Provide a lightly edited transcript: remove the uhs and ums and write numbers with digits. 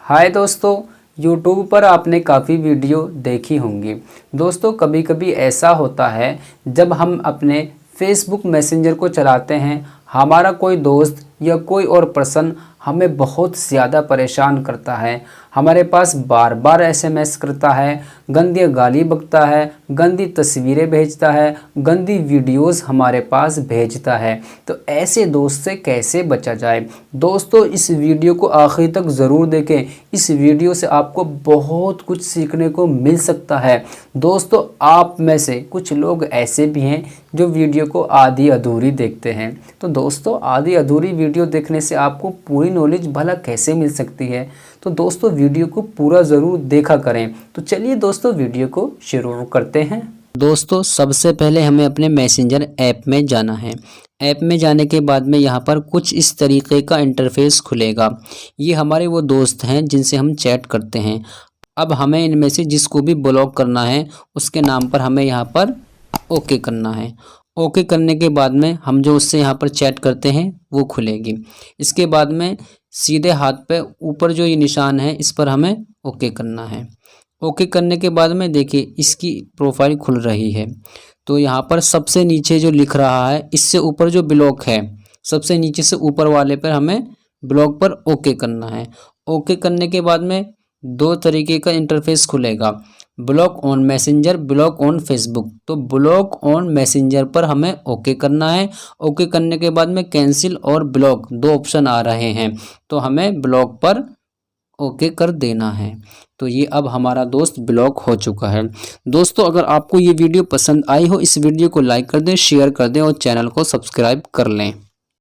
हाय दोस्तों, YouTube पर आपने काफ़ी वीडियो देखी होंगी। दोस्तों कभी कभी ऐसा होता है जब हम अपने Facebook मैसेंजर को चलाते हैं, हमारा कोई दोस्त या कोई और पर्सन हमें बहुत ज़्यादा परेशान करता है, हमारे पास बार बार SMS करता है, गंदी गाली बकता है, गंदी तस्वीरें भेजता है, गंदी वीडियोस हमारे पास भेजता है। तो ऐसे दोस्त से कैसे बचा जाए? दोस्तों इस वीडियो को आखिर तक ज़रूर देखें। इस वीडियो से आपको बहुत कुछ सीखने को मिल सकता है। दोस्तों आप में से कुछ लोग ऐसे भी हैं जो वीडियो को आधी अधूरी देखते हैं। तो दोस्तों आधी अधूरी वीडियो देखने से आपको पूरी नॉलेज भला कैसे मिल सकती है? तो दोस्तों वीडियो को पूरा ज़रूर देखा करें। तो चलिए दोस्तों वीडियो को शुरू करते हैं। दोस्तों सबसे पहले हमें अपने मैसेंजर ऐप में जाना है। ऐप में जाने के बाद में यहाँ पर कुछ इस तरीके का इंटरफेस खुलेगा। ये हमारे वो दोस्त हैं जिनसे हम चैट करते हैं। अब हमें इनमें से जिसको भी ब्लॉक करना है उसके नाम पर हमें यहाँ पर ओके करना है। ओके करने के बाद में हम जो उससे यहाँ पर चैट करते हैं वो खुलेगी। इसके बाद में सीधे हाथ पे ऊपर जो ये निशान है इस पर हमें ओके करना है। ओके करने के बाद में देखिए इसकी प्रोफाइल खुल रही है। तो यहाँ पर सबसे नीचे जो लिख रहा है इससे ऊपर जो ब्लॉक है, सबसे नीचे से ऊपर वाले पर हमें ब्लॉक पर ओके करना है। ओके करने के बाद में दो तरीके का इंटरफेस खुलेगा, block on messenger, block on Facebook. तो ब्लॉक ऑन मैसेंजर पर हमें ओके करना है। ओके करने के बाद में कैंसिल और ब्लॉक दो ऑप्शन आ रहे हैं, तो हमें ब्लॉक पर ओके कर देना है। तो ये अब हमारा दोस्त ब्लॉक हो चुका है। दोस्तों अगर आपको ये वीडियो पसंद आई हो, इस वीडियो को लाइक कर दें, शेयर कर दें और चैनल को सब्सक्राइब कर लें।